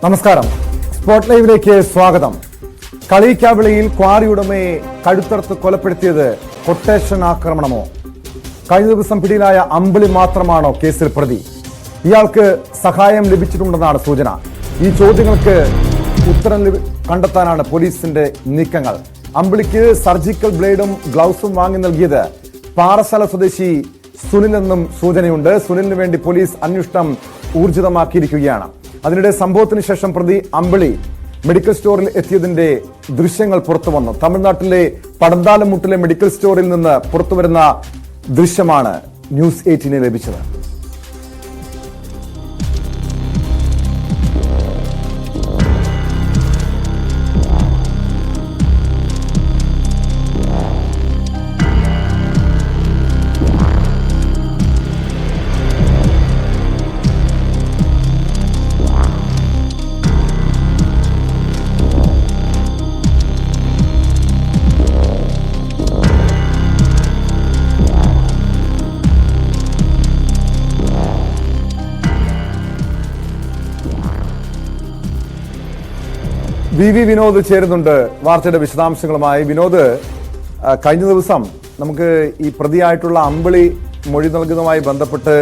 നമസ്കാരം. സ്പോട്ട് ലൈവിലേക്ക് സ്വാഗതം. കളിയിക്കാവിളിയിൽ ക്വാറി ഉടമയെ കഴുത്തറുത്ത് കൊലപ്പെടുത്തിയത് കൊട്ടേഷൻ ആക്രമണമോ? കഴിഞ്ഞ ദിവസം പിടിയിലായ അമ്പിളി മാത്രമാണോ കേസിൽ പ്രതി? ഇയാൾക്ക് സഹായം ലഭിച്ചിട്ടുണ്ടെന്നാണ് സൂചന. ഈ ചോദ്യങ്ങൾക്ക് ഉത്തരം കണ്ടെത്താനാണ് പോലീസിന്റെ നീക്കങ്ങൾ. അമ്പിളിക്ക് സർജിക്കൽ ബ്ലേഡും ഗ്ലൗസും വാങ്ങി നൽകിയത് പാറശാല സ്വദേശി സുനിൽ എന്നും സൂചനയുണ്ട്. സുനിലിന് വേണ്ടി പോലീസ് അന്വേഷണം ഊർജിതമാക്കിയിരിക്കുകയാണ്. അതിനിടെ സംഭവത്തിന് ശേഷം പ്രതി അമ്പിളി മെഡിക്കൽ സ്റ്റോറിൽ എത്തിയതിന്റെ ദൃശ്യങ്ങൾ പുറത്തു വന്നു. തമിഴ്നാട്ടിലെ പടന്താലമുട്ടിലെ മെഡിക്കൽ സ്റ്റോറിൽ നിന്ന് പുറത്തുവരുന്ന ദൃശ്യമാണ് ന്യൂസ് 18 ലഭിച്ചത്. വി വിനോദ് ചേരുന്നുണ്ട് വാർത്തയുടെ വിശദാംശങ്ങളുമായി. വിനോദ്, കഴിഞ്ഞ ദിവസം നമുക്ക് ഈ പ്രതിയായിട്ടുള്ള അമ്പിളി മൊഴി നൽകുന്നതുമായി ബന്ധപ്പെട്ട്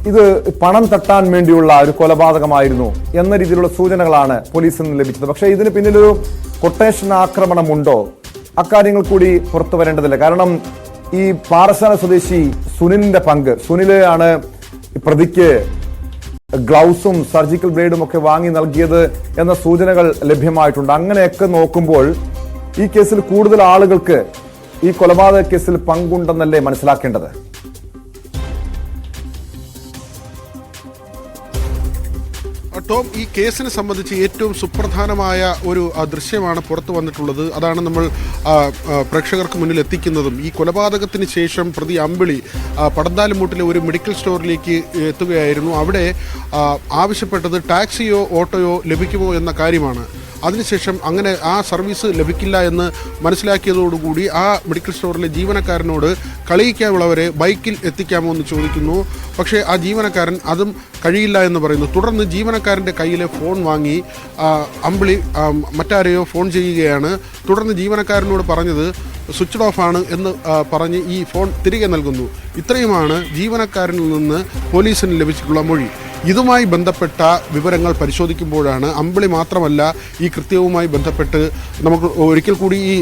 ഇത് പണം തട്ടാൻ വേണ്ടിയുള്ള ഒരു കൊലപാതകമായിരുന്നു എന്ന രീതിയിലുള്ള സൂചനകളാണ് പോലീസിൽ നിന്ന് ലഭിച്ചത്. പക്ഷേ ഇതിന് പിന്നിലൊരു കൊട്ടേഷൻ ആക്രമണമുണ്ടോ? അക്കാര്യങ്ങൾ കൂടി പുറത്തു വരേണ്ടതില്ല. കാരണം ഈ പാറശാല സ്വദേശി സുനിലിന്റെ പങ്ക്, സുനില് ആണ് പ്രതിക്ക് ഗ്ലൗസും സർജിക്കൽ ബ്ലേഡും ഒക്കെ വാങ്ങി നൽകിയത് എന്ന സൂചനകൾ ലഭ്യമായിട്ടുണ്ട്. അങ്ങനെയൊക്കെ നോക്കുമ്പോൾ ഈ കേസിൽ കൂടുതൽ ആളുകൾക്ക് ഈ കൊലപാതക കേസിൽ പങ്കുണ്ടെന്നല്ലേ മനസ്സിലാക്കേണ്ടത്? ടോം, ഈ കേസിനെ സംബന്ധിച്ച് ഏറ്റവും സുപ്രധാനമായ ഒരു ദൃശ്യമാണ് പുറത്തു വന്നിട്ടുള്ളത്. അതാണ് നമ്മൾ പ്രേക്ഷകർക്ക് മുന്നിൽ എത്തിക്കുന്നതും. ഈ കൊലപാതകത്തിന് ശേഷം പ്രതി അമ്പിളി പടന്താലമുട്ടിലെ ഒരു മെഡിക്കൽ സ്റ്റോറിലേക്ക് എത്തുകയായിരുന്നു. അവിടെ ആവശ്യപ്പെട്ടത് ടാക്സിയോ ഓട്ടോയോ ലഭിക്കുമോ എന്ന കാര്യമാണ്. അതിനുശേഷം അങ്ങനെ ആ സർവീസ് ലഭിക്കില്ല എന്ന് മനസ്സിലാക്കിയതോടുകൂടി ആ മെഡിക്കൽ സ്റ്റോറിലെ ജീവനക്കാരനോട് കളിയിക്കാവുള്ളവരെ ബൈക്കിൽ എത്തിക്കാമോ എന്ന് ചോദിക്കുന്നു. പക്ഷേ ആ ജീവനക്കാരൻ അതും കഴിയില്ല എന്ന് പറയുന്നു. തുടർന്ന് ജീവനക്കാരൻ്റെ കയ്യിലെ ഫോൺ വാങ്ങി അമ്പിളി മറ്റാരെയോ ഫോൺ ചെയ്യുകയാണ്. തുടർന്ന് ജീവനക്കാരനോട് പറഞ്ഞത് സ്വിച്ച്ഡ് ഓഫ് ആണ് എന്ന് പറഞ്ഞ് ഈ ഫോൺ തിരികെ നൽകുന്നു. ഇത്രയുമാണ് ജീവനക്കാരനിൽ നിന്ന് പോലീസിന് ലഭിച്ചിട്ടുള്ള മൊഴി. ഇതുമായി ബന്ധപ്പെട്ട വിവരങ്ങൾ പരിശോധിക്കുമ്പോഴാണ് അമ്പിളി മാത്രമല്ല ഈ കൃത്യവുമായി ബന്ധപ്പെട്ട് നമുക്ക് ഒരിക്കൽ കൂടി ഈ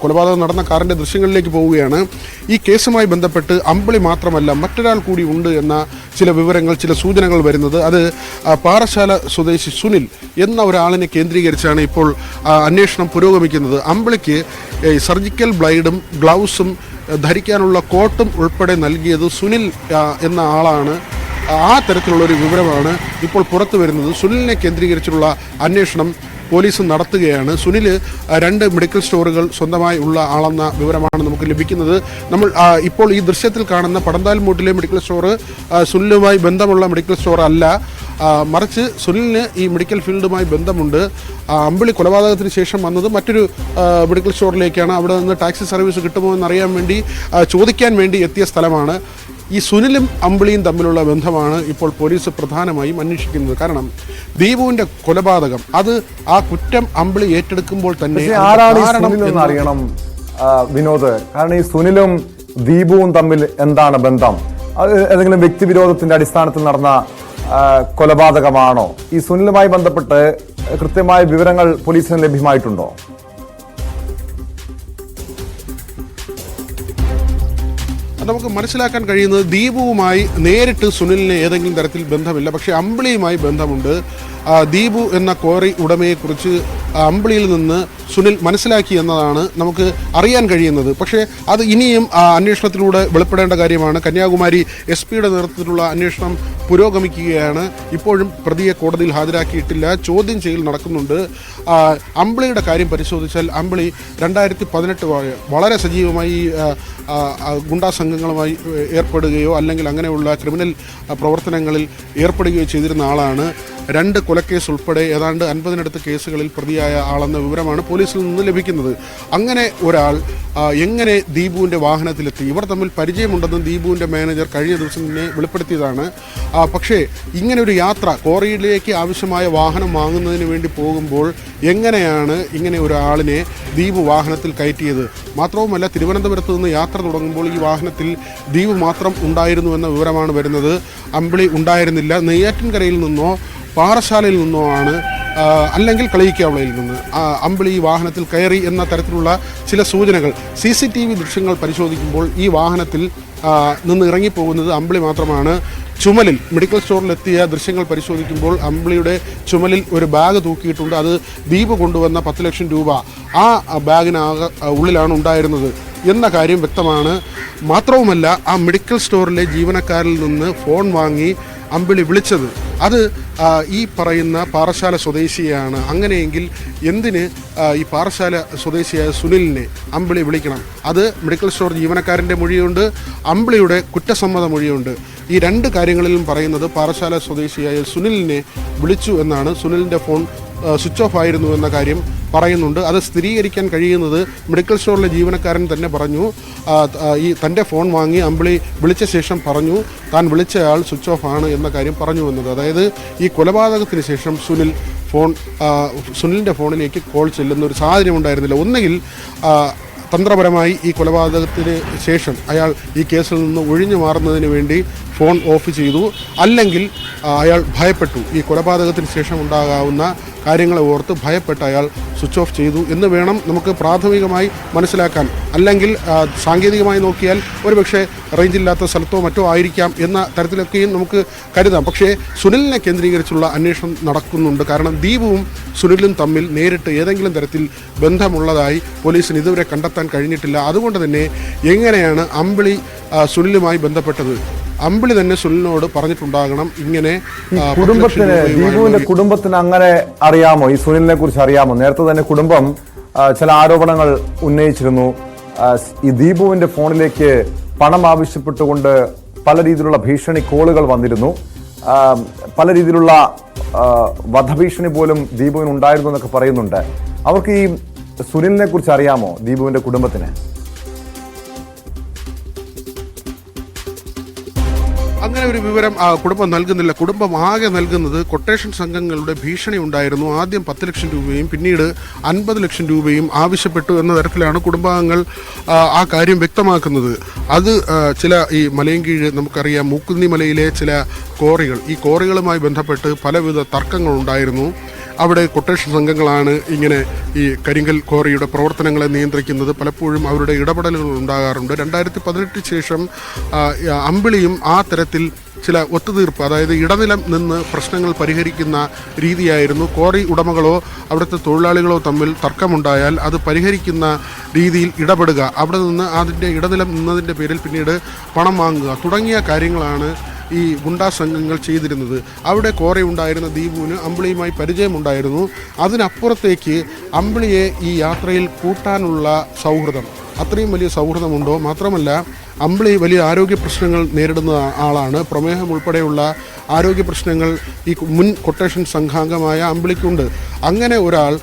കൊലപാതകം നടന്ന കാറിൻ്റെ ദൃശ്യങ്ങളിലേക്ക് പോവുകയാണ്. ഈ കേസുമായി ബന്ധപ്പെട്ട് അമ്പിളി മാത്രമല്ല മറ്റൊരാൾ കൂടി ഉണ്ട് എന്ന ചില വിവരങ്ങൾ, ചില സൂചനകൾ വരുന്നത്. അത് പാറശാല സ്വദേശി സുനിൽ എന്ന ഒരാളിനെ കേന്ദ്രീകരിച്ചാണ് ഇപ്പോൾ അന്വേഷണം പുരോഗമിക്കുന്നത്. അമ്പിളിക്ക് സർജിക്കൽ ബ്ലേഡും ഗ്ലൗസും ധരിക്കാനുള്ള കോട്ടും ഉൾപ്പെടെ നൽകിയത് സുനിൽ എന്ന ആളാണ്. ആ തരത്തിലുള്ളൊരു വിവരമാണ് ഇപ്പോൾ പുറത്തു വരുന്നത്. സുനിലിനെ കേന്ദ്രീകരിച്ചുള്ള അന്വേഷണം പോലീസ് നടത്തുകയാണ്. സുനിൽ 2 മെഡിക്കൽ സ്റ്റോറുകൾ സ്വന്തമായി ഉള്ള ആളെന്ന വിവരമാണ് നമുക്ക് ലഭിക്കുന്നത്. നമ്മൾ ഇപ്പോൾ ഈ ദൃശ്യത്തിൽ കാണുന്ന പടന്താൽമൂട്ടിലെ മെഡിക്കൽ സ്റ്റോർ സുനിലുമായി ബന്ധമുള്ള മെഡിക്കൽ സ്റ്റോർ അല്ല, മറിച്ച് സുനിലിന് ഈ മെഡിക്കൽ ഫീൽഡുമായി ബന്ധമുണ്ട്. അമ്പിളി കൊലപാതകത്തിന് ശേഷം വന്നത് മറ്റൊരു മെഡിക്കൽ സ്റ്റോറിലേക്കാണ്. അവിടെ നിന്ന് ടാക്സി സർവീസ് കിട്ടുമോ എന്നറിയാൻ വേണ്ടി ചോദിക്കാൻ വേണ്ടി എത്തിയ സ്ഥലമാണ്. ഈ സുനിലും അമ്പിളിയും തമ്മിലുള്ള ബന്ധമാണ് ഇപ്പോൾ പോലീസ് പ്രധാനമായും അന്വേഷിക്കുന്നത്. കാരണം ദീപുവിന്റെ കൊലപാതകം, അത് ആ കുറ്റം അമ്പിളി ഏറ്റെടുക്കുമ്പോൾ തന്നെ അറിയണം വിനോദ്. കാരണം ഈ സുനിലും ദീപുവും തമ്മിൽ എന്താണ് ബന്ധം? അത് ഏതെങ്കിലും വ്യക്തിവിരോധത്തിന്റെ അടിസ്ഥാനത്തിൽ നടന്ന കൊലപാതകമാണോ? ഈ സുനിലുമായി ബന്ധപ്പെട്ട് കൃത്യമായ വിവരങ്ങൾ പോലീസിന് ലഭ്യമായിട്ടുണ്ടോ? നമുക്ക് മനസ്സിലാക്കാൻ കഴിയുന്നത് ദീപുവുമായി നേരിട്ട് സുനിലിന് ഏതെങ്കിലും തരത്തിൽ ബന്ധമില്ല, പക്ഷേ അമ്പിളിയുമായി ബന്ധമുണ്ട്. ദീപു എന്ന ക്വാറി ഉടമയെക്കുറിച്ച് അമ്പിളിയിൽ നിന്ന് സുനിൽ മനസ്സിലാക്കി എന്നതാണ് നമുക്ക് അറിയാൻ കഴിയുന്നത്. പക്ഷേ അത് ഇനിയും അന്വേഷണത്തിലൂടെ വെളിപ്പെടേണ്ട കാര്യമാണ്. കന്യാകുമാരി SP-യുടെ നേതൃത്വത്തിലുള്ള അന്വേഷണം പുരോഗമിക്കുകയാണ്. ഇപ്പോഴും പ്രതിയെ കോടതിയിൽ ഹാജരാക്കിയിട്ടില്ല, ചോദ്യം ചെയ്യൽ നടക്കുന്നുണ്ട്. അമ്പിളിയുടെ കാര്യം പരിശോധിച്ചാൽ അമ്പിളി 2018 വളരെ സജീവമായി ഗുണ്ടാ സംഘങ്ങളുമായി ഏർപ്പെടുകയോ അല്ലെങ്കിൽ അങ്ങനെയുള്ള ക്രിമിനൽ പ്രവർത്തനങ്ങളിൽ ഏർപ്പെടുകയോ ചെയ്തിരുന്ന ആളാണ്. 2 കൊലക്കേസ് ഉൾപ്പെടെ ഏതാണ്ട് 50-നടുത്ത് കേസുകളിൽ പ്രതിയായ ആളെന്ന വിവരമാണ് പോലീസിൽ നിന്ന് ലഭിക്കുന്നത്. അങ്ങനെ ഒരാൾ എങ്ങനെ ദീപുവിൻ്റെ വാഹനത്തിലെത്തി? ഇവർ തമ്മിൽ പരിചയമുണ്ടെന്ന് ദീപുവിൻ്റെ മാനേജർ കഴിഞ്ഞ ദിവസം തന്നെ വെളിപ്പെടുത്തിയതാണ്. പക്ഷേ ഇങ്ങനെ ഒരു യാത്ര ക്വാറിയിലേക്ക് ആവശ്യമായ വാഹനം വാങ്ങുന്നതിന് വേണ്ടി പോകുമ്പോൾ എങ്ങനെയാണ് ഇങ്ങനെ ഒരാളിനെ ദീപു വാഹനത്തിൽ കയറ്റിയത്? മാത്രവുമല്ല, തിരുവനന്തപുരത്ത് നിന്ന് യാത്ര തുടങ്ങുമ്പോൾ ഈ വാഹനത്തിൽ ദീപു മാത്രം ഉണ്ടായിരുന്നു എന്ന വിവരമാണ് വരുന്നത്. അമ്പിളി ഉണ്ടായിരുന്നില്ല. നെയ്യാറ്റിൻകരയിൽ നിന്നോ പാറശാലയിൽ നിന്നോ ആണ്, അല്ലെങ്കിൽ കളിയിക്കാവളയിൽ നിന്ന് അമ്പിളി ഈ വാഹനത്തിൽ കയറി എന്ന തരത്തിലുള്ള ചില സൂചനകൾ CCTV ദൃശ്യങ്ങൾ പരിശോധിക്കുമ്പോൾ ഈ വാഹനത്തിൽ നിന്ന് ഇറങ്ങിപ്പോകുന്നത് അമ്പിളി മാത്രമാണ്. ചുമലിൽ മെഡിക്കൽ സ്റ്റോറിലെത്തിയ ദൃശ്യങ്ങൾ പരിശോധിക്കുമ്പോൾ അമ്പിളിയുടെ ചുമലിൽ ഒരു ബാഗ് തൂക്കിയിട്ടുണ്ട്. അത് ദീപ് കൊണ്ടുവന്ന 10 ലക്ഷം രൂപ ആ ഉള്ളിലാണ് ഉണ്ടായിരുന്നത് എന്ന കാര്യം വ്യക്തമാണ്. മാത്രവുമല്ല, ആ മെഡിക്കൽ സ്റ്റോറിലെ ജീവനക്കാരിൽ നിന്ന് ഫോൺ വാങ്ങി അമ്പിളി വിളിച്ചത് അത് ഈ പറയുന്ന പാറശാല സ്വദേശിയാണ്. അങ്ങനെയെങ്കിൽ എന്തിന് ഈ പാറശാല സ്വദേശിയായ സുനിലിനെ അമ്പിളി വിളിക്കണം? അത് മെഡിക്കൽ സ്റ്റോർ ജീവനക്കാരൻ്റെ മൊഴിയുണ്ട്, അമ്പിളിയുടെ കുറ്റസമ്മത മൊഴിയുണ്ട്. ഈ 2 കാര്യങ്ങളിലും പറയുന്നത് പാറശാല സ്വദേശിയായ സുനിലിനെ വിളിച്ചു എന്നാണ്. സുനിലിൻ്റെ ഫോൺ സ്വിച്ച് ഓഫ് ആയിരുന്നു എന്ന കാര്യം പറയുന്നുണ്ട്. അത് സ്ഥിരീകരിക്കാൻ കഴിയുന്നത് മെഡിക്കൽ സ്റ്റോറിലെ ജീവനക്കാരൻ തന്നെ പറഞ്ഞു. ഈ തൻ്റെ ഫോൺ വാങ്ങി അമ്പിളി വിളിച്ച ശേഷം പറഞ്ഞു താൻ വിളിച്ചയാൾ സ്വിച്ച് ഓഫ് ആണ് എന്ന കാര്യം പറഞ്ഞു എന്നത്. അതായത് ഈ കൊലപാതകത്തിന് ശേഷം സുനിലിൻ്റെ ഫോണിലേക്ക് കോൾ ചെല്ലുന്ന ഒരു സാഹചര്യം ഉണ്ടായിരുന്നില്ല. ഒന്നുകിൽ തന്ത്രപരമായി ഈ കൊലപാതകത്തിന് ശേഷം അയാൾ ഈ കേസിൽ നിന്ന് ഒഴിഞ്ഞു മാറുന്നതിന് വേണ്ടി ഫോൺ ഓഫ് ചെയ്തു, അല്ലെങ്കിൽ അയാൾ ഭയപ്പെട്ടു. ഈ കൊലപാതകത്തിന് ശേഷം ഉണ്ടാകാവുന്ന കാര്യങ്ങളെ ഓർത്ത് ഭയപ്പെട്ട് അയാൾ സ്വിച്ച് ഓഫ് ചെയ്തു എന്ന് വേണം നമുക്ക് പ്രാഥമികമായി മനസ്സിലാക്കാൻ. അല്ലെങ്കിൽ സാങ്കേതികമായി നോക്കിയാൽ ഒരുപക്ഷെ റേഞ്ചില്ലാത്ത സ്ഥലത്തോ മറ്റോ ആയിരിക്കാം എന്ന തരത്തിലൊക്കെയും നമുക്ക് കരുതാം. പക്ഷേ സുനിലിനെ കേന്ദ്രീകരിച്ചുള്ള അന്വേഷണം നടക്കുന്നുണ്ട്. കാരണം ദീപുവും സുനിലും തമ്മിൽ നേരിട്ട് ഏതെങ്കിലും തരത്തിൽ ബന്ധമുള്ളതായി പോലീസിന് ഇതുവരെ കണ്ടെത്താൻ കഴിഞ്ഞിട്ടില്ല. അതുകൊണ്ട് തന്നെ എങ്ങനെയാണ് അമ്പിളി സുനിലുമായി ബന്ധപ്പെട്ടത്? അമ്പിളി തന്നെ സുനിലിനോട് പറഞ്ഞിട്ടുണ്ടാകണം ഇങ്ങനെ. കുടുംബത്തിന്, ദീപുവിന്റെ കുടുംബത്തിന് അങ്ങനെ അറിയാമോ? ഈ സുനിലിനെ കുറിച്ച് അറിയാമോ? നേരത്തെ തന്നെ കുടുംബം ചില ആരോപണങ്ങൾ ഉന്നയിച്ചിരുന്നു. ഈ ദീപുവിന്റെ ഫോണിലേക്ക് പണം ആവശ്യപ്പെട്ടുകൊണ്ട് പല രീതിയിലുള്ള ഭീഷണി കോളുകൾ വന്നിരുന്നു. പല രീതിയിലുള്ള വധഭീഷണി പോലും ദീപുവിന് ഉണ്ടായിരുന്നു എന്നൊക്കെ പറയുന്നുണ്ട്. അവർക്ക് ഈ സുനിലിനെ കുറിച്ച് അറിയാമോ, ദീപുവിന്റെ കുടുംബത്തിന്? അങ്ങനെ ഒരു വിവരം കുടുംബം നൽകുന്നില്ല. കുടുംബം ആകെ നൽകുന്നത് കൊട്ടേഷൻ സംഘങ്ങളുടെ ഭീഷണി ഉണ്ടായിരുന്നു. ആദ്യം 10 ലക്ഷം രൂപയും പിന്നീട് 50 ലക്ഷം രൂപയും ആവശ്യപ്പെട്ടു എന്ന തരത്തിലാണ് കുടുംബാംഗങ്ങൾ ആ കാര്യം വ്യക്തമാക്കുന്നത്. അത് ചില ഈ മലയൻകീഴ് നമുക്കറിയാം, മൂക്കുന്നി മലയിലെ ചില ക്വാറികൾ, ഈ ക്വാറികളുമായി ബന്ധപ്പെട്ട് പലവിധ തർക്കങ്ങളുണ്ടായിരുന്നു. അവിടെ കൊട്ടേഷൻ സംഘങ്ങളാണ് ഇങ്ങനെ ഈ കരിങ്കൽ ക്വാറിയുടെ പ്രവർത്തനങ്ങളെ നിയന്ത്രിക്കുന്നത്. പലപ്പോഴും അവരുടെ ഇടപെടലുകൾ ഉണ്ടാകാറുണ്ട്. 2018 ശേഷം അമ്പിളിയും ആ തരത്തിൽ ചില ഒത്തുതീർപ്പ്, അതായത് ഇടനിലം നിന്ന് പ്രശ്നങ്ങൾ പരിഹരിക്കുന്ന രീതിയായിരുന്നു. ക്വാറി ഉടമകളോ അവിടുത്തെ തൊഴിലാളികളോ തമ്മിൽ തർക്കമുണ്ടായാൽ അത് പരിഹരിക്കുന്ന രീതിയിൽ ഇടപെടുക, അവിടെ നിന്ന് അതിൻ്റെ ഇടനിലം നിന്നതിൻ്റെ പേരിൽ പിന്നീട് പണം വാങ്ങുക തുടങ്ങിയ കാര്യങ്ങളാണ് ഈ ഗുണ്ടാ സംഘങ്ങൾ ചെയ്തിരുന്നത്. അവിടെ ക്വാറി ഉണ്ടായിരുന്ന ദീപുവിന് അമ്പിളിയുമായി പരിചയമുണ്ടായിരുന്നു. അതിനപ്പുറത്തേക്ക് അമ്പിളിയെ ഈ യാത്രയിൽ കൂട്ടാനുള്ള സൗഹൃദം, അത്രയും വലിയ സൗഹൃദമുണ്ടോ? മാത്രമല്ല, അമ്പിളി വലിയ ആരോഗ്യ പ്രശ്നങ്ങൾ നേരിടുന്ന ആളാണ്. പ്രമേഹം ഉൾപ്പെടെയുള്ള ആരോഗ്യ പ്രശ്നങ്ങൾ ഈ മുൻ കൊട്ടേഷൻ സംഘാംഗമായ അമ്പിളിക്കുണ്ട്. അങ്ങനെ ഒരാൾ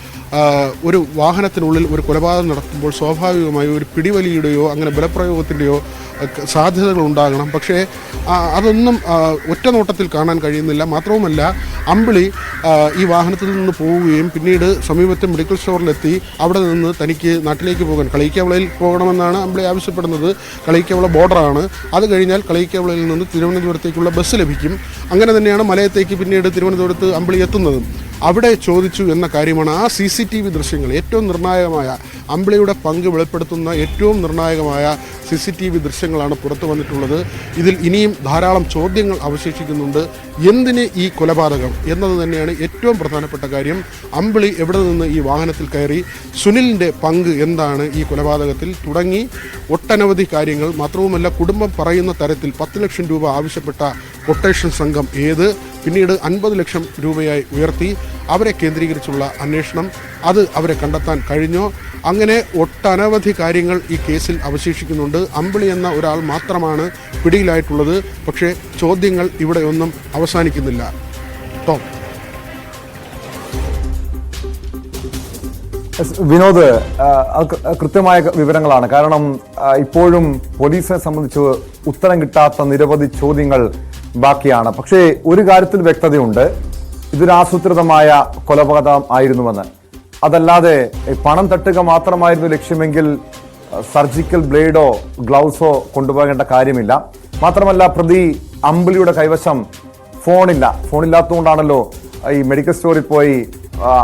ഒരു വാഹനത്തിനുള്ളിൽ ഒരു കൊലപാതകം നടത്തുമ്പോൾ സ്വാഭാവികമായി ഒരു പിടിവലിയുടെയോ അങ്ങനെ ബലപ്രയോഗത്തിൻ്റെയോ സാധ്യതകൾ ഉണ്ടാകണം. പക്ഷേ അതൊന്നും ഒറ്റ നോട്ടത്തിൽ കാണാൻ കഴിയുന്നില്ല. മാത്രവുമല്ല, അമ്പിളി ഈ വാഹനത്തിൽ നിന്ന് പോവുകയും പിന്നീട് സമീപത്തെ മെഡിക്കൽ സ്റ്റോറിലെത്തി അവിടെ നിന്ന് തനിക്ക് നാട്ടിലേക്ക് പോകാൻ, കളിയിക്കാവിളയിൽ പോകണമെന്നാണ് അമ്പിളി ആവശ്യപ്പെടുന്നത്. കളിയിക്കാവിള ബോർഡറാണ്. അത് കഴിഞ്ഞാൽ കളിയിക്കാവിളയിൽ നിന്ന് തിരുവനന്തപുരത്തേക്കുള്ള ബസ് ലഭിക്കും. അങ്ങനെ തന്നെയാണ് മലയത്തേക്ക് പിന്നീട് തിരുവനന്തപുരത്ത് അമ്പിളി എത്തുന്നത്. അവിടെ ചോദിച്ചു എന്ന കാര്യമാണ് ആ CCTV ദൃശ്യങ്ങൾ. ഏറ്റവും നിർണായകമായ അമ്പിളിയുടെ പങ്ക് വെളിപ്പെടുത്തുന്ന ഏറ്റവും നിർണായകമായ CCTV ദൃശ്യങ്ങളാണ് പുറത്തു വന്നിട്ടുള്ളത്. ഇതിൽ ഇനിയും ധാരാളം ചോദ്യങ്ങൾ അവശേഷിക്കുന്നുണ്ട്. എന്തിന് ഈ കൊലപാതകം എന്നത് തന്നെയാണ് ഏറ്റവും പ്രധാനപ്പെട്ട കാര്യം. അമ്പിളി എവിടെ നിന്ന് ഈ വാഹനത്തിൽ കയറി, സുനിലിൻ്റെ പങ്ക് എന്താണ് ഈ കൊലപാതകത്തിൽ, തുടങ്ങി ഒട്ടനവധി കാര്യങ്ങൾ. മാത്രവുമല്ല, കുടുംബം പറയുന്ന തരത്തിൽ 10 ലക്ഷം രൂപ ആവശ്യപ്പെട്ട കൊട്ടേഷൻ സംഘം ഏത്, പിന്നീട് 50 ലക്ഷം രൂപയായി ഉയർത്തി, അവരെ കേന്ദ്രീകരിച്ചുള്ള അന്വേഷണം, അത് അവരെ കണ്ടെത്താൻ കഴിഞ്ഞോ? അങ്ങനെ ഒട്ടനവധി കാര്യങ്ങൾ ഈ കേസിൽ അവശേഷിക്കുന്നുണ്ട്. അമ്പിളി എന്ന ഒരാൾ മാത്രമാണ് പിടിയിലായിട്ടുള്ളത്. പക്ഷേ ചോദ്യങ്ങൾ ഇവിടെ ഒന്നും അവസാനിക്കുന്നില്ല. ടോം. വിനോദ്, കൃത്യമായ വിവരങ്ങളാണ്. കാരണം ഇപ്പോഴും പോലീസിനെ സംബന്ധിച്ച് ഉത്തരം കിട്ടാത്ത നിരവധി ചോദ്യങ്ങൾ ബാക്കിയാണ്. പക്ഷേ ഒരു കാര്യത്തിൽ വ്യക്തതയുണ്ട്, ഇതൊരു ആസൂത്രിതമായ കൊലപാതകം ആയിരുന്നുവെന്ന്. അതല്ലാതെ പണം തട്ടുക മാത്രമായിരുന്നു ലക്ഷ്യമെങ്കിൽ സർജിക്കൽ ബ്ലേഡോ ഗ്ലൗസോ കൊണ്ടുപോകേണ്ട കാര്യമില്ല. മാത്രമല്ല, പ്രതി അമ്പിളിയുടെ കൈവശം ഫോണില്ലാത്തതുകൊണ്ടാണല്ലോ ഈ മെഡിക്കൽ സ്റ്റോറിൽ പോയി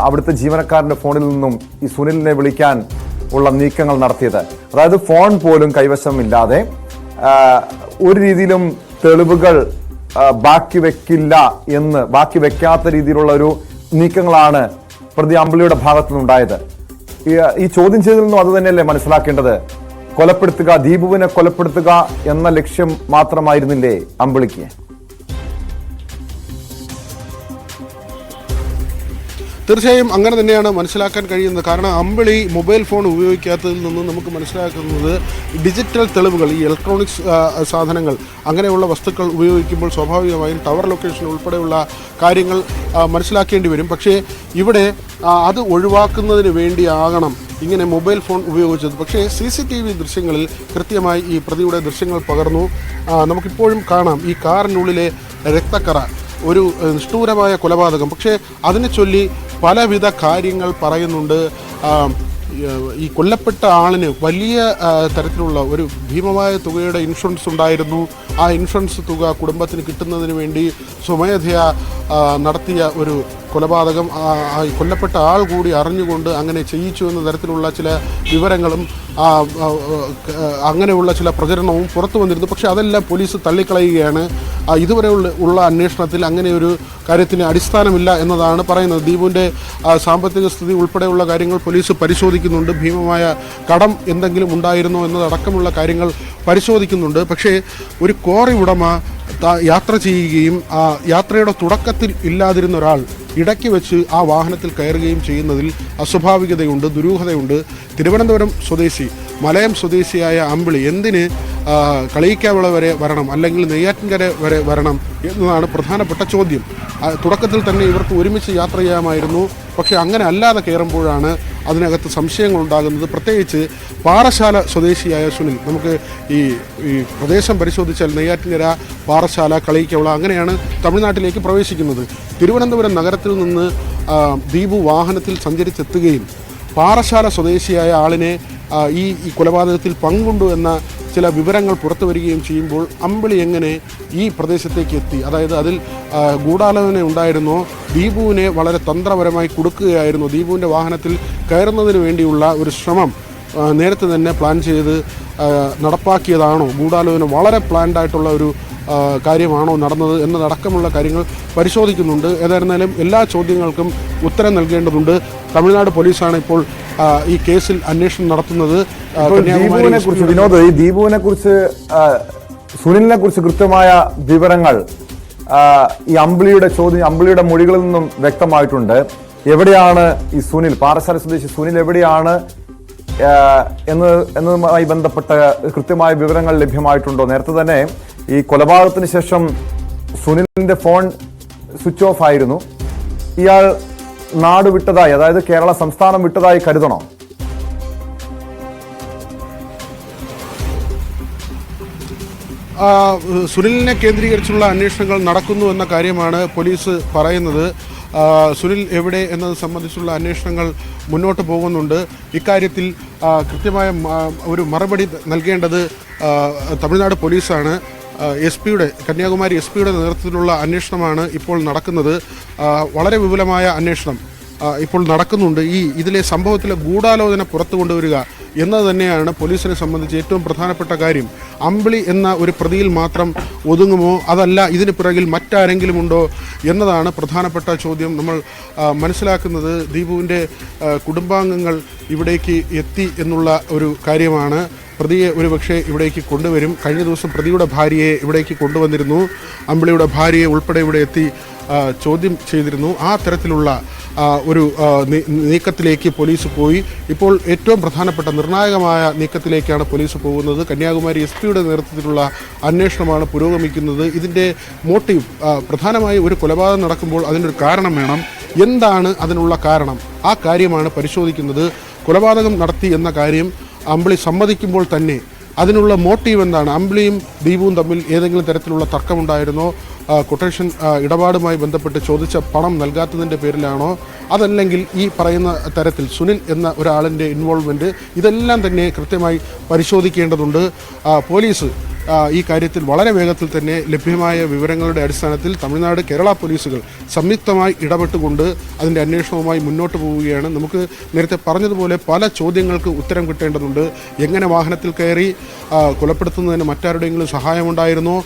അവിടുത്തെ ജീവനക്കാരന്റെ ഫോണിൽ നിന്നും ഈ സുനിലിനെ വിളിക്കാൻ ഉള്ള നീക്കങ്ങൾ നടത്തിയത്. അതായത് ഫോൺ പോലും കൈവശം ഇല്ലാതെ ഒരു രീതിയിലും തെളിവുകൾ ബാക്കി വെക്കാത്ത രീതിയിലുള്ള ഒരു നീക്കങ്ങളാണ് പ്രതി അമ്പിളിയുടെ ഭാഗത്തു നിന്നുണ്ടായത്. ഈ ചോദ്യം ചെയ്തതിൽ നിന്നും അത് തന്നെയല്ലേ മനസ്സിലാക്കേണ്ടത്? കൊലപ്പെടുത്തുക, ദീപുവിനെ കൊലപ്പെടുത്തുക എന്ന ലക്ഷ്യം മാത്രമായിരുന്നില്ലേ അമ്പിളിക്ക്? തീർച്ചയായും അങ്ങനെ തന്നെയാണ് മനസ്സിലാക്കാൻ കഴിയുന്നത്. കാരണം അമ്പിളി മൊബൈൽ ഫോൺ ഉപയോഗിക്കാത്തതിൽ നിന്ന് നമുക്ക് മനസ്സിലാക്കുന്നത് ഡിജിറ്റൽ തെളിവുകൾ, ഈ ഇലക്ട്രോണിക്സ് സാധനങ്ങൾ, അങ്ങനെയുള്ള വസ്തുക്കൾ ഉപയോഗിക്കുമ്പോൾ സ്വാഭാവികമായും ടവർ ലൊക്കേഷൻ ഉൾപ്പെടെയുള്ള കാര്യങ്ങൾ മനസ്സിലാക്കേണ്ടി വരും. പക്ഷേ ഇവിടെ അത് ഒഴിവാക്കുന്നതിന് വേണ്ടിയാകണം ഇങ്ങനെ മൊബൈൽ ഫോൺ ഉപയോഗിച്ചത്. പക്ഷേ CCTV ദൃശ്യങ്ങളിൽ കൃത്യമായി ഈ പ്രതിയുടെ ദൃശ്യങ്ങൾ പകർന്നു. നമുക്കിപ്പോഴും കാണാം ഈ കാറിനുള്ളിലെ രക്തക്കറ. ഒരു നിഷ്ഠൂരമായ കൊലപാതകം. പക്ഷേ അതിനെ ചൊല്ലി പലവിധ കാര്യങ്ങൾ പറയുന്നുണ്ട്. ഈ കൊല്ലപ്പെട്ട ആളിന് വലിയ തരത്തിലുള്ള ഒരു ഭീമമായ തുകയുടെ ഇൻഷുറൻസ് ഉണ്ടായിരുന്നു. ആ ഇൻഷുറൻസ് തുക കുടുംബത്തിന് കിട്ടുന്നതിന് വേണ്ടി സ്വമേധയാ നടത്തിയ ഒരു കൊലപാതകം കൊല്ലപ്പെട്ട ആൾ കൂടി അറിഞ്ഞുകൊണ്ട് അങ്ങനെ ചെയ്യിച്ചു എന്ന തരത്തിലുള്ള ചില വിവരങ്ങളും അങ്ങനെയുള്ള ചില പ്രചരണവും പുറത്തു വന്നിരുന്നു. പക്ഷേ അതെല്ലാം പോലീസ് തള്ളിക്കളയുകയാണ്. ഇതുവരെ ഉള്ള അന്വേഷണത്തിൽ അങ്ങനെ ഒരു കാര്യത്തിന് അടിസ്ഥാനമില്ല എന്നതാണ് പറയുന്നത്. ദീപുവിൻ്റെ സാമ്പത്തിക സ്ഥിതി ഉൾപ്പെടെയുള്ള കാര്യങ്ങൾ പോലീസ് പരിശോധിക്കുന്നുണ്ട്. ഭീമമായ കടം എന്തെങ്കിലും ഉണ്ടായിരുന്നോ എന്നതടക്കമുള്ള കാര്യങ്ങൾ പരിശോധിക്കുന്നുണ്ട്. പക്ഷേ ഒരു ക്വാറി ഉടമ യാത്ര ചെയ്യുകയും ആ യാത്രയുടെ തുടക്കത്തിൽ ഇല്ലാതിരുന്ന ഒരാൾ ഇടയ്ക്ക് വെച്ച് ആ വാഹനത്തിൽ കയറുകയും ചെയ്യുന്നതിൽ അസ്വാഭാവികതയുണ്ട്, ദുരൂഹതയുണ്ട്. തിരുവനന്തപുരം സ്വദേശി, മലയം സ്വദേശിയായ അമ്പിളി എന്തിന് കളിയിക്കാവിള വരെ വരണം, അല്ലെങ്കിൽ നെയ്യാറ്റിൻകര വരെ വരണം എന്നതാണ് പ്രധാനപ്പെട്ട ചോദ്യം. തുടക്കത്തിൽ തന്നെ ഇവർക്ക് ഒരുമിച്ച് യാത്ര ചെയ്യാമായിരുന്നു. പക്ഷേ അങ്ങനെ അല്ലാതെ കയറുമ്പോഴാണ് അതിനകത്ത് സംശയങ്ങൾ ഉണ്ടാകുന്നത്. പ്രത്യേകിച്ച് പാറശാല സ്വദേശിയായ സുനിൽ, നമുക്ക് ഈ പ്രദേശം പരിശോധിച്ചാൽ നെയ്യാറ്റിൻകര, പാറശാല, കളിയിക്കവിള അങ്ങനെയാണ് തമിഴ്നാട്ടിലേക്ക് പ്രവേശിക്കുന്നത്. തിരുവനന്തപുരം നഗരത്തിൽ നിന്ന് ദീപു വാഹനത്തിൽ സഞ്ചരിച്ചെത്തുകയും പാറശാല സ്വദേശിയായ ആളിനെ ഈ കൊലപാതകത്തിൽ പങ്കുണ്ടു എന്ന ചില വിവരങ്ങൾ പുറത്തു വരികയും ചെയ്യുമ്പോൾ അമ്പിളി എങ്ങനെ ഈ പ്രദേശത്തേക്ക് എത്തി, അതായത് അതിൽ ഗൂഢാലോചന ഉണ്ടായിരുന്നോ, ദീപുവിനെ വളരെ തന്ത്രപരമായി കൊടുക്കുകയായിരുന്നു, ദീപുവിൻ്റെ വാഹനത്തിൽ കയറുന്നതിന് വേണ്ടിയുള്ള ഒരു ശ്രമം നേരത്തെ തന്നെ പ്ലാൻ ചെയ്ത് നടപ്പാക്കിയതാണോ, ഗൂഢാലോചന വളരെ പ്ലാൻഡായിട്ടുള്ള ഒരു കാര്യമാണോ നടന്നത് എന്നതടക്കമുള്ള കാര്യങ്ങൾ പരിശോധിക്കുന്നുണ്ട്. ഏതായിരുന്നാലും എല്ലാ ചോദ്യങ്ങൾക്കും ഉത്തരം നൽകേണ്ടതുണ്ട്. തമിഴ്നാട് പോലീസാണ് ഇപ്പോൾ ഈ കേസിൽ അന്വേഷണം നടത്തുന്നത്. വിനോദ്, ഈ ദീപുവിനെ കുറിച്ച്, സുനിലിനെ കുറിച്ച് കൃത്യമായ വിവരങ്ങൾ ഈ അമ്പിളിയുടെ മൊഴികളിൽ നിന്നും വ്യക്തമായിട്ടുണ്ട്. ഈ സുനിൽ, പാറശാല സ്വദേശി സുനിൽ എവിടെയാണ് എന്നതുമായി ബന്ധപ്പെട്ട കൃത്യമായ വിവരങ്ങൾ ലഭ്യമായിട്ടുണ്ടോ? നേരത്തെ തന്നെ ഈ കൊലപാതകത്തിന് ശേഷം സുനിലിന്റെ ഫോൺ സ്വിച്ച് ഓഫ് ആയിരുന്നു. ഇയാൾ നാട് വിട്ടതായി, അതായത് കേരള സംസ്ഥാനം വിട്ടതായി കരുതണോ? സുനിലിനെ കേന്ദ്രീകരിച്ചുള്ള അന്വേഷണങ്ങൾ നടക്കുന്നു എന്ന കാര്യമാണ് പോലീസ് പറയുന്നത്. സുനിൽ എവിടെ എന്നത് സംബന്ധിച്ചുള്ള അന്വേഷണങ്ങൾ മുന്നോട്ട് പോകുന്നുണ്ട്. ഇക്കാര്യത്തിൽ കൃത്യമായ ഒരു മറുപടി നൽകേണ്ടത് തമിഴ്നാട് പോലീസാണ്. കന്യാകുമാരി എസ് പിയുടെ നേതൃത്വത്തിലുള്ള അന്വേഷണമാണ് ഇപ്പോൾ നടക്കുന്നത്. വളരെ വിപുലമായ അന്വേഷണം ഇപ്പോൾ നടക്കുന്നുണ്ട്. ഇതിലെ സംഭവത്തിലെ ഗൂഢാലോചന പുറത്തു കൊണ്ടുവരിക എന്നത് തന്നെയാണ് പോലീസിനെ സംബന്ധിച്ച് ഏറ്റവും പ്രധാനപ്പെട്ട കാര്യം. അമ്പിളി എന്ന ഒരു പ്രതിയിൽ മാത്രം ഒതുങ്ങുമോ, അതല്ല ഇതിന് പിറകിൽ മറ്റാരെങ്കിലും ഉണ്ടോ എന്നതാണ് പ്രധാനപ്പെട്ട ചോദ്യം. നമ്മൾ മനസ്സിലാക്കുന്നത് ദീപുവിൻ്റെ കുടുംബാംഗങ്ങൾ ഇവിടേക്ക് എത്തി എന്നുള്ള ഒരു കാര്യമാണ്. പ്രതിയെ ഒരുപക്ഷെ ഇവിടേക്ക് കൊണ്ടുവരും. കഴിഞ്ഞ ദിവസം പ്രതിയുടെ ഭാര്യയെ ഇവിടേക്ക് കൊണ്ടുവന്നിരുന്നു. അമ്പിളിയുടെ ഭാര്യയെ ഉൾപ്പെടെ ഇവിടെ എത്തി ചോദ്യം ചെയ്തിരുന്നു. ആ തരത്തിലുള്ള ഒരു നീക്കത്തിലേക്ക് പോലീസ് പോയി. ഇപ്പോൾ ഏറ്റവും പ്രധാനപ്പെട്ട നിർണായകമായ നീക്കത്തിലേക്കാണ് പോലീസ് പോകുന്നത്. കന്യാകുമാരി എസ് പിയുടെ നേതൃത്വത്തിലുള്ള അന്വേഷണമാണ് പുരോഗമിക്കുന്നത്. ഇതിൻ്റെ മോട്ടീവ് പ്രധാനമായി ഒരു കൊലപാതകം നടക്കുമ്പോൾ അതിനൊരു കാരണം വേണം. എന്താണ് അതിനുള്ള കാരണം? ആ കാര്യമാണ് പരിശോധിക്കുന്നത്. കൊലപാതകം നടത്തി എന്ന കാര്യം അമ്പിളി സമ്മതിക്കുമ്പോൾ തന്നെ അതിനുള്ള മോട്ടീവ് എന്താണ്? അമ്പിളിയും ദീപുവും തമ്മിൽ ഏതെങ്കിലും തരത്തിലുള്ള തർക്കമുണ്ടായിരുന്നോ? കൊട്ടേഷൻ ഇടപാടുമായി ബന്ധപ്പെട്ട് ചോദിച്ച പണം നൽകാത്തതിൻ്റെ പേരിലാണോ? അതല്ലെങ്കിൽ ഈ പറയുന്ന തരത്തിൽ സുനിൽ എന്ന ഒരാളിൻ്റെ ഇൻവോൾവ്മെൻറ്റ്, ഇതെല്ലാം തന്നെ കൃത്യമായി പരിശോധിക്കേണ്ടതുണ്ട്. പോലീസ് ഈ കാര്യത്തിൽ വളരെ വേഗത്തിൽ തന്നെ ലഭ്യമായ വിവരങ്ങളുടെ അടിസ്ഥാനത്തിൽ തമിഴ്നാട്, കേരള പോലീസുകൾ സംയുക്തമായി ഇടപെട്ടുകൊണ്ട് അതിൻ്റെ അന്വേഷണവുമായി മുന്നോട്ട് പോവുകയാണ്. നമുക്ക് നേരത്തെ പറഞ്ഞതുപോലെ പല ചോദ്യങ്ങൾക്ക് ഉത്തരം കിട്ടേണ്ടതുണ്ട്. എങ്ങനെ വാഹനത്തിൽ കയറി? കൊലപ്പെടുത്തുന്നതിന് മറ്റാരുടെയെങ്കിലും സഹായമുണ്ടായിരുന്നോ?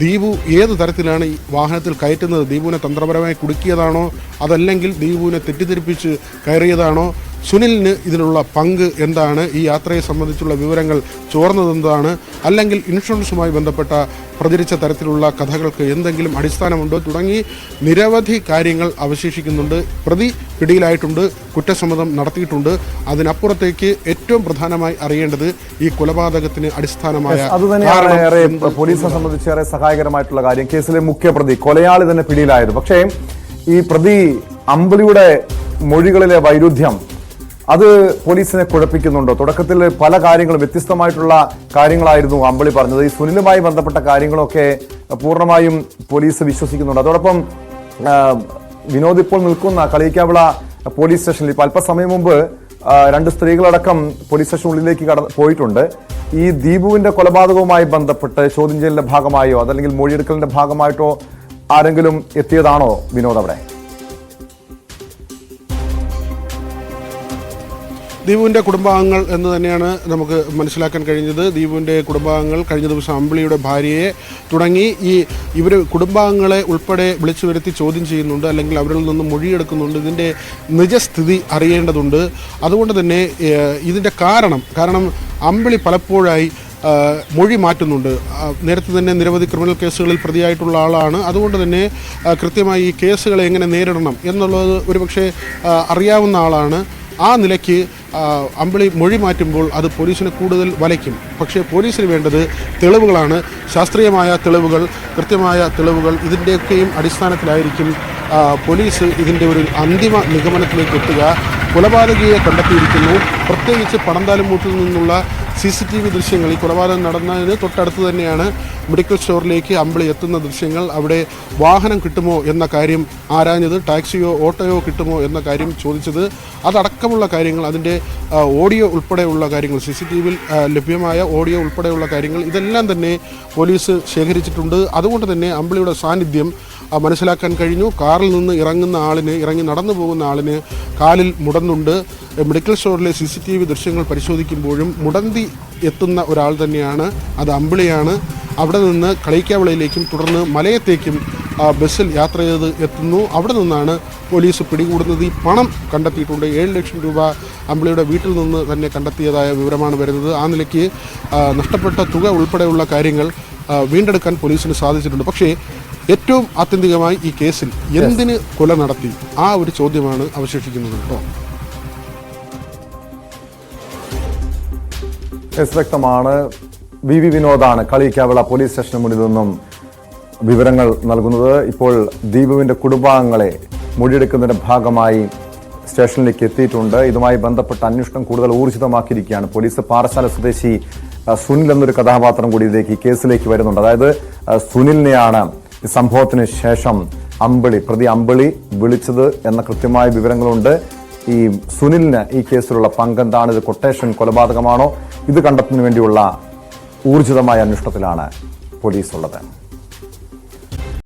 ദീപു ഏത് തരത്തിലാണ് ഈ വാഹനത്തിൽ കയറ്റുന്നത്? ദീപുവിനെ തന്ത്രപരമായി കുടുക്കിയതാണോ? അതല്ലെങ്കിൽ ദീപുവിനെ തെറ്റിദ്ധരിപ്പിച്ച് കയറിയതാണോ? സുനിലിന് ഇതിനുള്ള പങ്ക് എന്താണ്? ഈ യാത്രയെ സംബന്ധിച്ചുള്ള വിവരങ്ങൾ ചോർന്നതെന്താണ്? അല്ലെങ്കിൽ ഇൻഷുറൻസുമായി ബന്ധപ്പെട്ട പ്രചരിച്ച തരത്തിലുള്ള കഥകൾക്ക് എന്തെങ്കിലും അടിസ്ഥാനമുണ്ടോ? തുടങ്ങി നിരവധി കാര്യങ്ങൾ അവശേഷിക്കുന്നുണ്ട്. പ്രതി പിടിയിലായിട്ടുണ്ട്, കുറ്റസമ്മതം നടത്തിയിട്ടുണ്ട്. അതിനപ്പുറത്തേക്ക് ഏറ്റവും പ്രധാനമായി അറിയേണ്ടത് ഈ കൊലപാതകത്തിന് അടിസ്ഥാനമായ പോലീസിനെ സംബന്ധിച്ച് ഏറെ സഹായകരമായിട്ടുള്ള കാര്യം, കേസിലെ മുഖ്യപ്രതി കൊലയാളി തന്നെ പിടിയിലായത്. പക്ഷേ ഈ പ്രതി അമ്പിളിയുടെ മൊഴികളിലെ വൈരുദ്ധ്യം അത് പോലീസിനെ കുഴപ്പിക്കുന്നുണ്ടോ? തുടക്കത്തിൽ പല കാര്യങ്ങളും വ്യത്യസ്തമായിട്ടുള്ള കാര്യങ്ങളായിരുന്നു അമ്പിളി പറഞ്ഞത്. ഈ സുനിലുമായി ബന്ധപ്പെട്ട കാര്യങ്ങളൊക്കെ പൂർണ്ണമായും പോലീസ് വിശ്വസിക്കുന്നുണ്ട്. അതോടൊപ്പം വിനോദ് ഇപ്പോൾ നിൽക്കുന്ന കളിയിക്കാവിള പോലീസ് സ്റ്റേഷനിൽ ഇപ്പോൾ അല്പസമയം മുമ്പ് 2 സ്ത്രീകളടക്കം പോലീസ് സ്റ്റേഷനുള്ളിലേക്ക് പോയിട്ടുണ്ട്. ഈ ദീപുവിന്റെ കൊലപാതകവുമായി ബന്ധപ്പെട്ട് ചോദ്യം ചെയ്യലിന്റെ ഭാഗമായോ അതല്ലെങ്കിൽ മൊഴിയെടുക്കലിന്റെ ഭാഗമായിട്ടോ ആരെങ്കിലും എത്തിയതാണോ വിനോദ് അവിടെ? ദീപുവിൻ്റെ കുടുംബാംഗങ്ങൾ എന്ന് തന്നെയാണ് നമുക്ക് മനസ്സിലാക്കാൻ കഴിഞ്ഞത്. ദീപുവിൻ്റെ കുടുംബാംഗങ്ങൾ കഴിഞ്ഞ ദിവസം അമ്പിളിയുടെ ഭാര്യയെ തുടങ്ങി ഇവർ കുടുംബാംഗങ്ങളെ ഉൾപ്പെടെ വിളിച്ചു വരുത്തി ചോദ്യം ചെയ്യുന്നുണ്ട്, അല്ലെങ്കിൽ അവരിൽ നിന്ന് മൊഴിയെടുക്കുന്നുണ്ട്. ഇതിൻ്റെ നിജസ്ഥിതി അറിയേണ്ടതുണ്ട്. അതുകൊണ്ട് തന്നെ ഇതിൻ്റെ കാരണം അമ്പിളി പലപ്പോഴായി മൊഴി മാറ്റുന്നുണ്ട്. നേരത്തെ തന്നെ നിരവധി ക്രിമിനൽ കേസുകളിൽ പ്രതിയായിട്ടുള്ള ആളാണ്. അതുകൊണ്ട് തന്നെ കൃത്യമായി ഈ കേസുകളെ എങ്ങനെ നേരിടണം എന്നുള്ളത് ഒരുപക്ഷെ അറിയാവുന്ന ആളാണ്. ആ നിലയ്ക്ക് അമ്പിളി മൊഴി മാറ്റുമ്പോൾ അത് പോലീസിനെ കൂടുതൽ വലയ്ക്കും. പക്ഷേ പോലീസിന് വേണ്ടത് തെളിവുകളാണ്, ശാസ്ത്രീയമായ തെളിവുകൾ, കൃത്യമായ തെളിവുകൾ. ഇതിൻ്റെയൊക്കെയും അടിസ്ഥാനത്തിലായിരിക്കും പോലീസ് ഇതിൻ്റെ ഒരു അന്തിമ നിഗമനത്തിലേക്ക് എത്തുക. കൊലപാതകിയെ കണ്ടെത്തിയിരിക്കുന്നു. പ്രത്യേകിച്ച് പടന്താലുംമൂട്ടിൽ നിന്നുള്ള CCTV ദൃശ്യങ്ങൾ, ഈ കൊലപാതകം നടന്നതിന് തൊട്ടടുത്ത് തന്നെയാണ് മെഡിക്കൽ സ്റ്റോറിലേക്ക് അമ്പിളി എത്തുന്ന ദൃശ്യങ്ങൾ. അവിടെ വാഹനം കിട്ടുമോ എന്ന കാര്യം ആരാഞ്ഞത്, ടാക്സിയോ ഓട്ടോയോ കിട്ടുമോ എന്ന കാര്യം ചോദിച്ചത്, അതടക്കമുള്ള കാര്യങ്ങൾ, അതിൻ്റെ ഓഡിയോ ഉൾപ്പെടെയുള്ള കാര്യങ്ങൾ, CCTVയിൽ ലഭ്യമായ ഓഡിയോ ഉൾപ്പെടെയുള്ള കാര്യങ്ങൾ, ഇതെല്ലാം തന്നെ പോലീസ് ശേഖരിച്ചിട്ടുണ്ട്. അതുകൊണ്ട് തന്നെ അമ്പിളിയുടെ സാന്നിധ്യം മനസ്സിലാക്കാൻ കഴിഞ്ഞു. കാറിൽ നിന്ന് ഇറങ്ങി നടന്നു പോകുന്ന ആളിന് കാലിൽ മുടന്നുണ്ട്. മെഡിക്കൽ സ്റ്റോറിലെ CCTV ദൃശ്യങ്ങൾ പരിശോധിക്കുമ്പോഴും മുടന്തി എത്തുന്ന ഒരാൾ തന്നെയാണ്, അത് അമ്പിളിയാണ്. അവിടെ നിന്ന് കളിയിക്കാവിളയിലേക്കും തുടർന്ന് മലയത്തേക്കും ബസ്സിൽ യാത്ര ചെയ്ത് എത്തുന്നു. അവിടെ നിന്നാണ് പോലീസ് പിടികൂടുന്നത്. ഈ പണം കണ്ടെത്തിയിട്ടുണ്ട്. 7 ലക്ഷം രൂപ അമ്പിളിയുടെ വീട്ടിൽ നിന്ന് തന്നെ കണ്ടെത്തിയതായ വിവരമാണ് വരുന്നത്. ആ നിലയ്ക്ക് നഷ്ടപ്പെട്ട തുക ഉൾപ്പെടെയുള്ള കാര്യങ്ങൾ വീണ്ടെടുക്കാൻ പോലീസിന് സാധിച്ചിട്ടുണ്ട്. പക്ഷേ ഏറ്റവും ആത്യന്തികമായി ഈ കേസിൽ എന്തിന് കൊല നടത്തി, ആ ഒരു ചോദ്യമാണ് അവശേഷിക്കുന്നത് കേട്ടോ. വ്യക്തമാണ്. VV വിനോദാണ് കളിയിക്കാവിള പോലീസ് സ്റ്റേഷന് മുന്നിൽ നിന്നും വിവരങ്ങൾ നൽകുന്നത്. ഇപ്പോൾ ദീപുവിന്റെ കുടുംബാംഗങ്ങളെ മൊഴിയെടുക്കുന്നതിന്റെ ഭാഗമായി സ്റ്റേഷനിലേക്ക് എത്തിയിട്ടുണ്ട്. ഇതുമായി ബന്ധപ്പെട്ട അന്വേഷണം കൂടുതൽ ഊർജിതമാക്കിയിരിക്കുകയാണ് പോലീസ്. പാറശാല സ്വദേശി സുനിൽ എന്നൊരു കഥാപാത്രം കൂടി ഇതിലേക്ക് കേസിലേക്ക് വരുന്നുണ്ട്. അതായത് സുനിലിനെയാണ് സംഭവത്തിന് ശേഷം പ്രതി അമ്പിളി വിളിച്ചത് എന്ന കൃത്യമായ വിവരങ്ങളുണ്ട്. ഈ സുനിലിന് ഈ കേസിലുള്ള പങ്കെന്താണ്? ഇത് കൊട്ടേഷൻ കൊലപാതകമാണോ? ഇത് കണ്ടെത്തുന്നതിന് വേണ്ടിയുള്ള ഊർജിതമായ അന്വേഷണത്തിലാണ് പോലീസ് ഉള്ളത്.